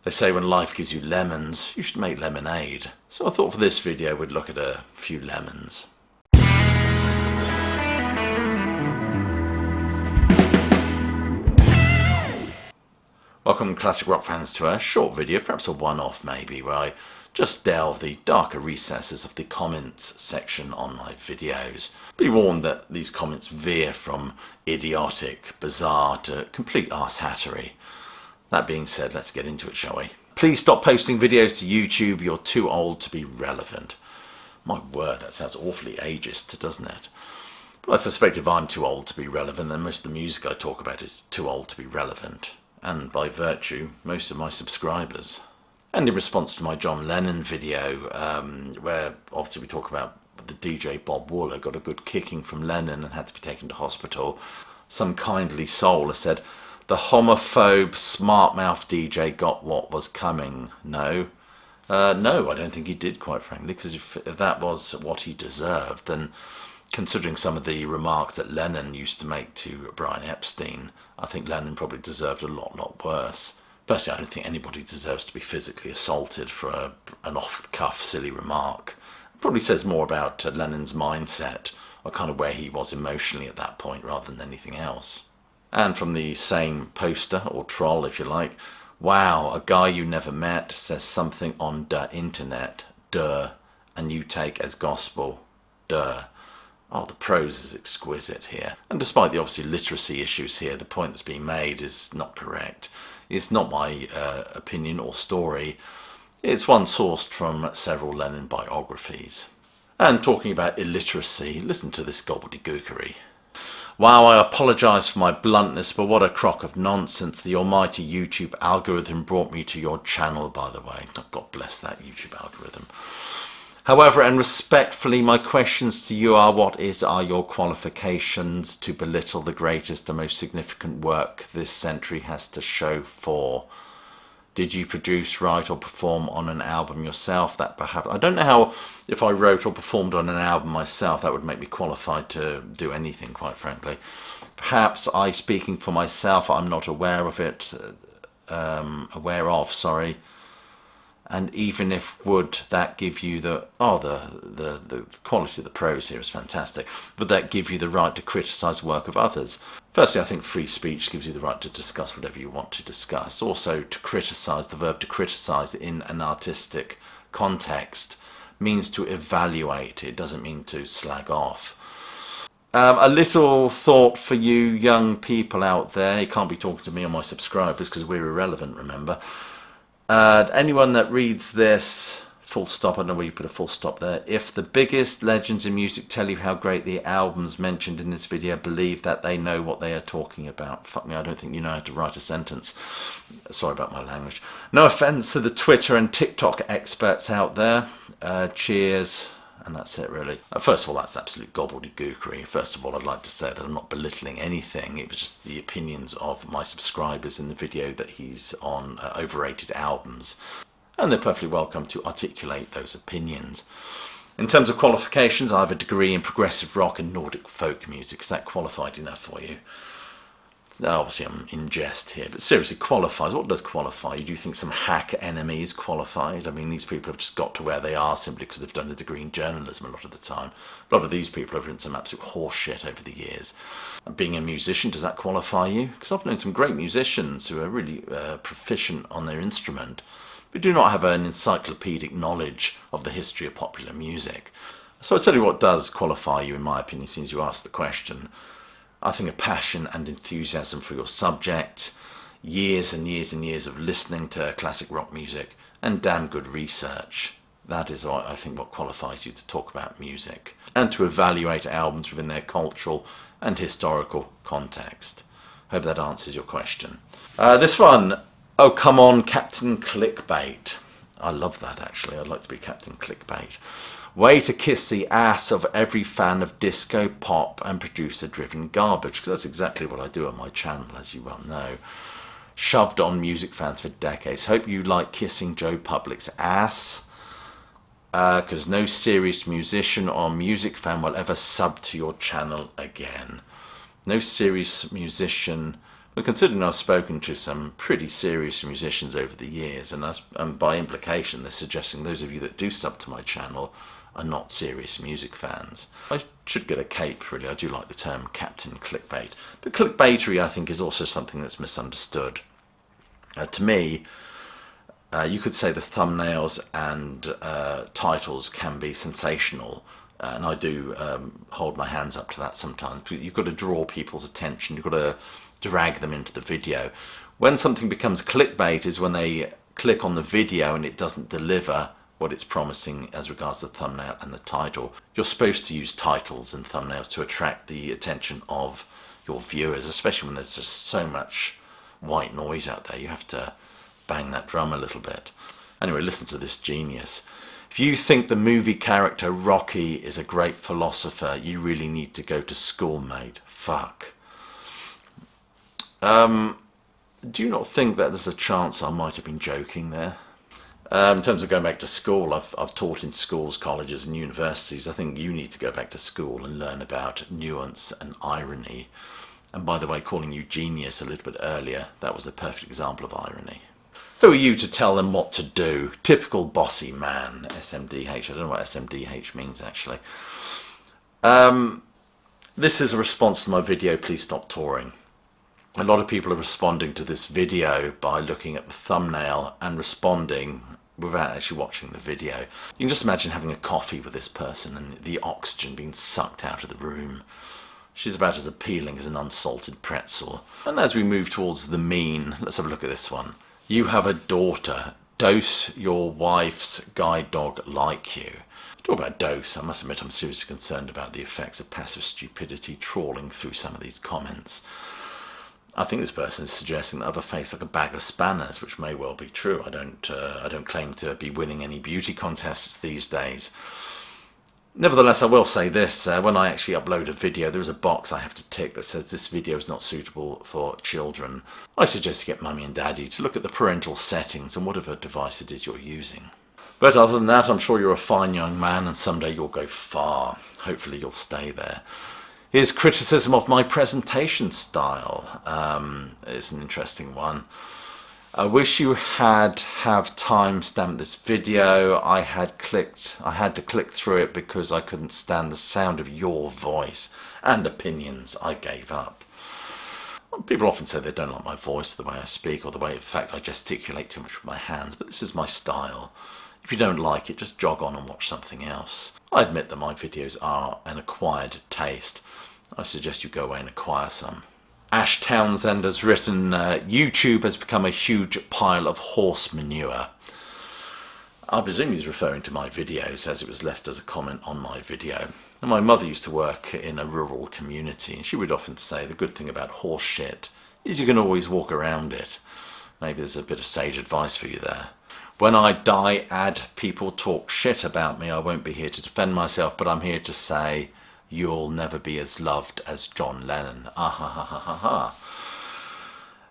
They say when life gives you lemons, you should make lemonade. So I thought for this video we'd look at a few lemons. Welcome classic rock fans to a short video, perhaps a one-off maybe, where I just delve the darker recesses of the comments section on my videos. Be warned that these comments veer from idiotic, bizarre to complete arsehattery. That being said, let's get into it, shall we? Please stop posting videos to YouTube, you're too old to be relevant. My word, that sounds awfully ageist, doesn't it? But I suspect if I'm too old to be relevant, then most of the music I talk about is too old to be relevant. And by virtue, most of my subscribers. And in response to my John Lennon video, where obviously we talk about the DJ Bob Wooler got a good kicking from Lennon and had to be taken to hospital, some kindly soul has said, the homophobe, smart-mouth DJ got what was coming. No. No, I don't think he did, quite frankly, because if that was what he deserved, then considering some of the remarks that Lennon used to make to Brian Epstein, I think Lennon probably deserved a lot worse. Personally, I don't think anybody deserves to be physically assaulted for an off-the-cuff, silly remark. It probably says more about Lennon's mindset, or kind of where he was emotionally at that point, rather than anything else. And from the same poster, or troll if you like, wow, a guy you never met says something on the internet, duh, and you take as gospel, duh. Oh, the prose is exquisite here. And despite the obviously literacy issues here, the point that's being made is not correct. It's not my opinion or story. It's one sourced from several Lennon biographies. And talking about illiteracy, listen to this gobbledygookery. Wow, I apologise for my bluntness, but what a crock of nonsense. The almighty YouTube algorithm brought me to your channel, by the way. Oh, God bless that YouTube algorithm. However, and respectfully, my questions to you are, what are your qualifications to belittle the greatest and most significant work this century has to show for? Did you produce, write or perform on an album yourself? That perhaps, I don't know how, if I wrote or performed on an album myself, that would make me qualified to do anything, quite frankly. Perhaps I, speaking for myself, I'm not aware of it, and even if would that give you the quality of the prose here is fantastic, would that give you the right to criticise the work of others? Firstly, I think free speech gives you the right to discuss whatever you want to discuss. Also, to criticise, the verb to criticise in an artistic context means to evaluate. It doesn't mean to slag off. A little thought for you young people out there. You can't be talking to me or my subscribers because we're irrelevant, remember. Anyone that reads this, full stop, I don't know where you put a full stop there. If the biggest legends in music tell you how great the albums mentioned in this video, believe that they know what they are talking about. Fuck me, I don't think you know how to write a sentence. Sorry about my language. No offence to the Twitter and TikTok experts out there. Cheers. And that's it, really. First of all, that's absolute gobbledygookery. First of all, I'd like to say that I'm not belittling anything. It was just the opinions of my subscribers in the video that he's on overrated albums. And they're perfectly welcome to articulate those opinions. In terms of qualifications, I have a degree in progressive rock and Nordic folk music. Is that qualified enough for you? Obviously, I'm in jest here, but seriously, qualifies. What does qualify? Do you think some hack enemy is qualified? I mean, these people have just got to where they are simply because they've done a degree in journalism a lot of the time. A lot of these people have written some absolute horse shit over the years. And being a musician, does that qualify you? Because I've known some great musicians who are really proficient on their instrument, but do not have an encyclopedic knowledge of the history of popular music. So I'll tell you what does qualify you, in my opinion, since you asked the question. I think a passion and enthusiasm for your subject, years and years and years of listening to classic rock music, and damn good research. That is, I think, what qualifies you to talk about music and to evaluate albums within their cultural and historical context. Hope that answers your question. This one, oh come on, Captain Clickbait. I love that, actually. I'd like to be Captain Clickbait. Way to kiss the ass of every fan of disco, pop and producer-driven garbage, because that's exactly what I do on my channel, as you well know. Shoved on music fans for decades. Hope you like kissing Joe Public's ass, because no serious musician or music fan will ever sub to your channel again. No serious musician But considering I've spoken to some pretty serious musicians over the years, and by implication they're suggesting those of you that do sub to my channel are not serious music fans. I should get a cape, really. I do like the term Captain Clickbait. But clickbaitery, I think, is also something that's misunderstood. To me, you could say the thumbnails and titles can be sensational, and I do hold my hands up to that sometimes. You've got to draw people's attention, you've got to drag them into the video. When something becomes clickbait is when they click on the video and it doesn't deliver what it's promising as regards to the thumbnail and the title. You're supposed to use titles and thumbnails to attract the attention of your viewers, especially when there's just so much white noise out there. You have to bang that drum a little bit. Anyway, listen to this genius. If you think the movie character Rocky is a great philosopher, you really need to go to school, mate. Fuck. Do you not think that there's a chance I might have been joking there? In terms of going back to school, I've taught in schools, colleges and universities. I think you need to go back to school and learn about nuance and irony. And by the way, calling you genius a little bit earlier, that was a perfect example of irony. Who are you to tell them what to do? Typical bossy man, SMDH. I don't know what SMDH means, actually. This is a response to my video, Please Stop Touring. A lot of people are responding to this video by looking at the thumbnail and responding without actually watching the video. You can just imagine having a coffee with this person and the oxygen being sucked out of the room. She's about as appealing as an unsalted pretzel. And as we move towards the mean, let's have a look at this one. You have a daughter. Dose your wife's guide dog like you. Talk about dose. I must admit I'm seriously concerned about the effects of passive stupidity trawling through some of these comments. I think this person is suggesting that I have a face like a bag of spanners, which may well be true. I don't claim to be winning any beauty contests these days. Nevertheless, I will say this. When I actually upload a video, there is a box I have to tick that says this video is not suitable for children. I suggest you get mummy and daddy to look at the parental settings and whatever device it is you're using. But other than that, I'm sure you're a fine young man and someday you'll go far. Hopefully you'll stay there. Here's criticism of my presentation style. It's an interesting one. I wish you have time-stamped this video. I had to click through it because I couldn't stand the sound of your voice and opinions. I gave up. People often say they don't like my voice, the way I speak, or the way, in fact, I gesticulate too much with my hands, but this is my style. If you don't like it, just jog on and watch something else. I admit that my videos are an acquired taste. I suggest you go away and acquire some. Ash Townsend has written, YouTube has become a huge pile of horse manure. I presume he's referring to my videos, as it was left as a comment on my video. And my mother used to work in a rural community, and she would often say the good thing about horse shit is you can always walk around it. Maybe there's a bit of sage advice for you there. When I die, people talk shit about me. I won't be here to defend myself, but I'm here to say you'll never be as loved as John Lennon. Ah ha ha ha ha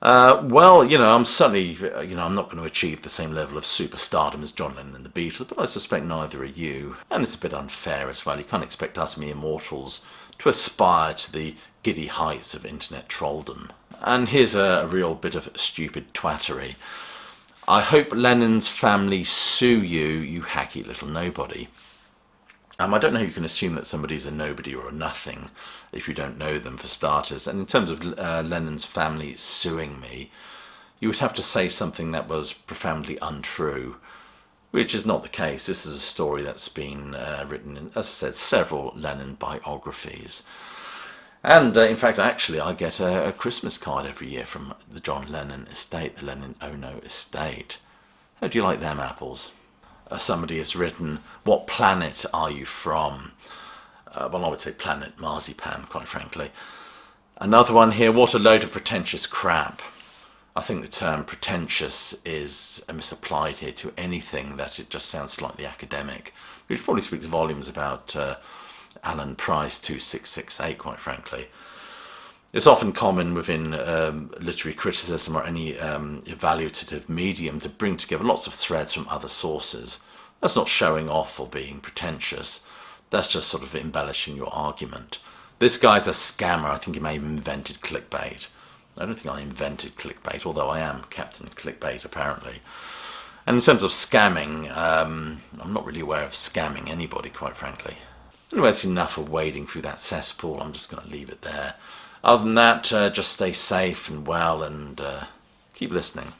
ha. Well, I'm certainly, I'm not going to achieve the same level of superstardom as John Lennon and the Beatles, but I suspect neither are you. And it's a bit unfair as well. You can't expect us mere mortals to aspire to the giddy heights of internet trolldom. And here's a real bit of stupid twattery. I hope Lennon's family sue you, you hacky little nobody. I don't know how you can assume that somebody's a nobody or a nothing if you don't know them, for starters. And in terms of Lennon's family suing me, you would have to say something that was profoundly untrue, which is not the case. This is a story that's been written in, as I said, several Lennon biographies. And in fact, actually, I get a Christmas card every year from the John Lennon estate, the Lennon Ono estate. How do you like them apples? Somebody has written, what planet are you from? Well, I would say planet Marzipan, quite frankly. Another one here, what a load of pretentious crap. I think the term pretentious is misapplied here to anything that it just sounds slightly academic, which probably speaks volumes about Alan Price 2668, quite frankly. It's often common within literary criticism or any evaluative medium to bring together lots of threads from other sources. That's not showing off or being pretentious. That's just sort of embellishing your argument. This guy's a scammer. I think he may have invented clickbait. I don't think I invented clickbait, although I am Captain Clickbait apparently. And in terms of scamming, I'm not really aware of scamming anybody, quite frankly. Anyway, it's enough of wading through that cesspool. I'm just going to leave it there. Other than that, just stay safe and well, and keep listening.